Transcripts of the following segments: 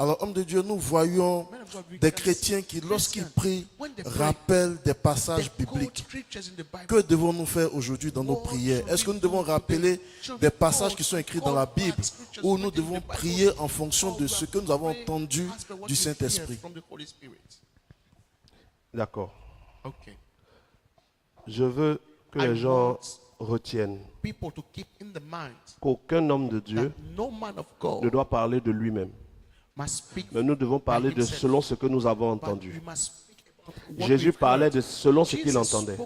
Alors, homme de Dieu, nous voyons des chrétiens qui, lorsqu'ils prient, rappellent des passages bibliques. Que devons-nous faire aujourd'hui dans nos prières? Est-ce que nous devons rappeler des passages qui sont écrits dans la Bible ou nous devons prier en fonction de ce que nous avons entendu du Saint-Esprit? D'accord. Je veux que les gens retiennent qu'aucun homme de Dieu ne doit parler de lui-même. Mais nous devons parler de selon ce que nous avons entendu. Jésus parlait de selon ce qu'il entendait.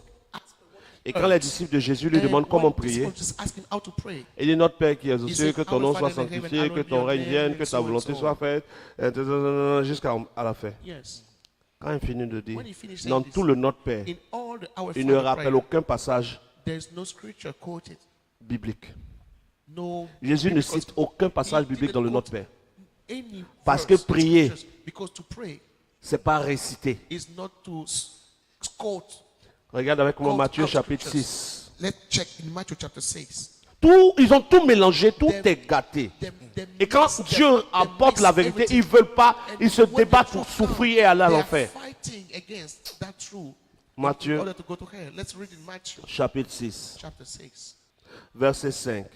Et quand les disciples de Jésus lui demandent comment prier, il dit: Notre Père qui es aux cieux, que ton nom soit sanctifié, que ton règne vienne, que ta volonté soit faite, jusqu'à la fin. Quand il finit de dire, dans tout le Notre Père, il ne rappelle aucun passage biblique. Jésus ne cite aucun passage biblique dans le Notre Père. Parce que prier, ce n'est pas réciter. Regarde avec moi Matthieu chapitre 6. Ils ont tout mélangé, tout est gâté. Et quand Dieu apporte la vérité, ils ne veulent pas, ils se débattent pour souffrir et aller à l'enfer. Matthieu chapitre 6, verset 5.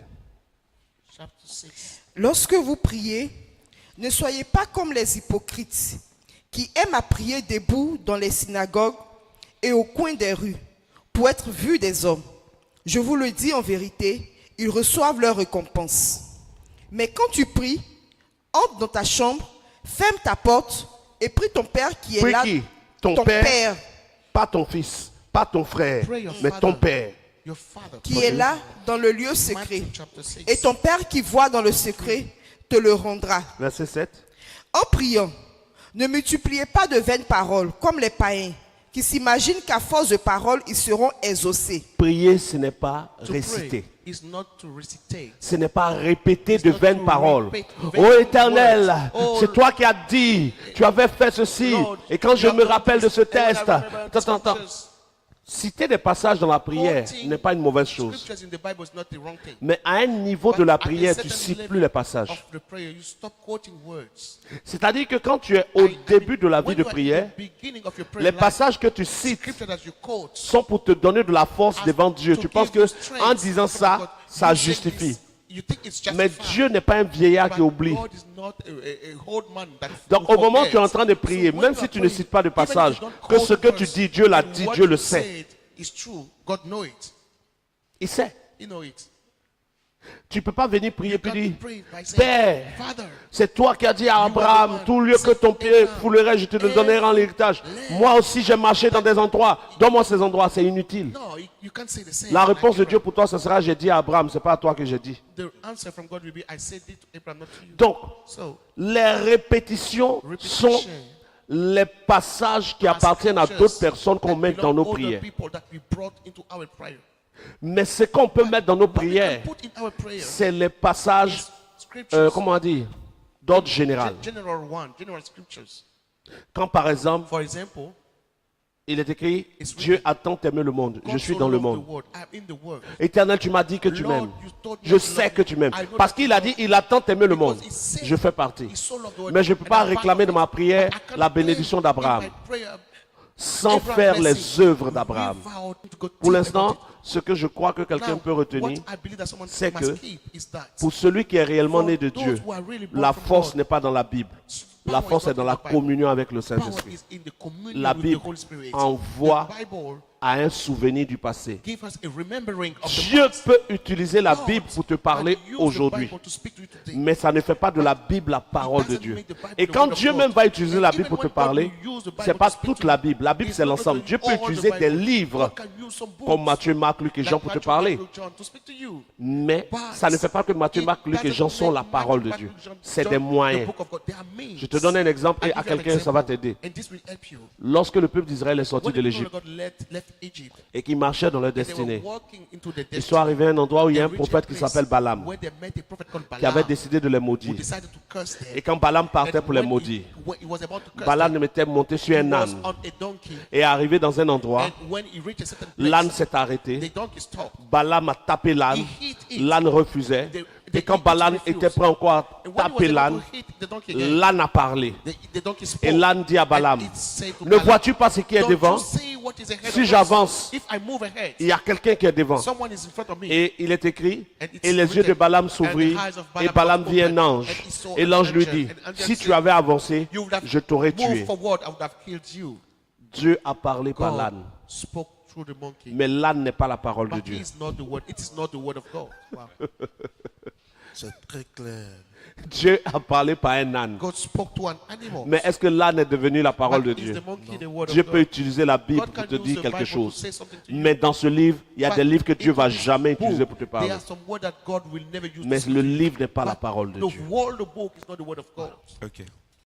Lorsque vous priez, ne soyez pas comme les hypocrites qui aiment à prier debout dans les synagogues et au coin des rues pour être vus des hommes. Je vous le dis en vérité, ils reçoivent leur récompense. Mais quand tu pries, entre dans ta chambre, ferme ta porte et prie ton Père qui est là. Qui? Ton père, pas ton fils, pas ton frère, mais ton Père. Qui est là dans le lieu secret. Et ton Père qui voit dans le secret te le rendra. Verset 7. En priant, ne multipliez pas de vaines paroles comme les païens qui s'imaginent qu'à force de paroles, ils seront exaucés. Prier, ce n'est pas réciter. Ce n'est pas répéter de vaines paroles. Ô Éternel, c'est toi qui as dit, tu avais fait ceci. Et quand je me rappelle de ce texte, attends. Citer des passages dans la prière n'est pas une mauvaise chose. Mais à un niveau de la prière, tu ne cites plus les passages. C'est-à-dire que quand tu es au début de la vie de prière, les passages que tu cites sont pour te donner de la force devant Dieu. Tu penses que en disant ça, ça justifie. Mais Dieu n'est pas un vieillard qui oublie. Donc au moment où tu es en train de prier, même si tu ne cites pas de passage, que ce que tu dis, Dieu l'a dit, Dieu le sait. Il sait. Tu ne peux pas venir prier et dire: Père, c'est toi qui as dit à Abraham, tout lieu que ton pied foulerait, je te le donnerai en héritage. Moi aussi j'ai marché dans des endroits, donne-moi ces endroits, c'est inutile. La réponse de Dieu pour toi, ce sera: j'ai dit à Abraham, ce n'est pas à toi que j'ai dit. Donc, les répétitions sont les passages qui appartiennent à d'autres personnes qu'on met dans nos prières. Mais ce qu'on peut mettre dans nos prières, c'est les passages, comment dire, d'ordre général. Quand par exemple, il est écrit: Dieu a tant aimé le monde, je suis dans le monde. Éternel, tu m'as dit que tu m'aimes. Je sais que tu m'aimes. Parce qu'il a dit: il a tant aimé le monde. Je fais partie. Mais je ne peux pas réclamer dans ma prière la bénédiction d'Abraham sans faire les œuvres d'Abraham. Pour l'instant, ce que je crois que quelqu'un peut retenir, c'est que pour celui qui est réellement né de Dieu, la force n'est pas dans la Bible. La force est dans la communion avec le Saint-Esprit. La Bible envoie à un souvenir du passé. Dieu peut utiliser la Bible pour te parler aujourd'hui, mais ça ne fait pas de la Bible la parole de Dieu. Et quand Dieu même va utiliser la Bible pour te parler, ce n'est pas toute la Bible. La Bible, c'est l'ensemble. Dieu peut utiliser des livres comme Matthieu, Marc, Luc et Jean pour te parler. Mais ça ne fait pas que Matthieu, Marc, Luc et Jean sont la parole de Dieu. C'est des moyens. Je te donne un exemple et à quelqu'un ça va t'aider. Lorsque le peuple d'Israël est sorti de l'Égypte et qu'ils marchaient dans leur destinée, ils sont arrivés à un endroit où il y a un prophète qui s'appelle Balaam, qui avait décidé de les maudire. Et quand Balaam partait pour les maudire, Balaam était monté sur un âne et est arrivé dans un endroit. L'âne s'est arrêté. Balaam a tapé l'âne. L'âne refusait. Et quand Balaam était prêt encore à taper l'âne, l'âne a parlé. Et l'âne dit à Balaam, ne vois-tu pas ce qui est devant? Si j'avance, il y a quelqu'un qui est devant. Et il est écrit, et les yeux de Balaam s'ouvrirent, et Balaam vit un ange. Et l'ange lui dit, si tu avais avancé, je t'aurais tué. Dieu a parlé par l'âne. Mais l'âne n'est pas la parole de Dieu. C'est très clair. Dieu a parlé par un âne. Mais est-ce que l'âne est devenu la parole de Dieu? Dieu peut utiliser la Bible pour te dire quelque chose. Mais dans ce livre, il y a des livres que Dieu ne va jamais utiliser pour te parler. Mais le livre n'est pas la parole de Dieu. Ok.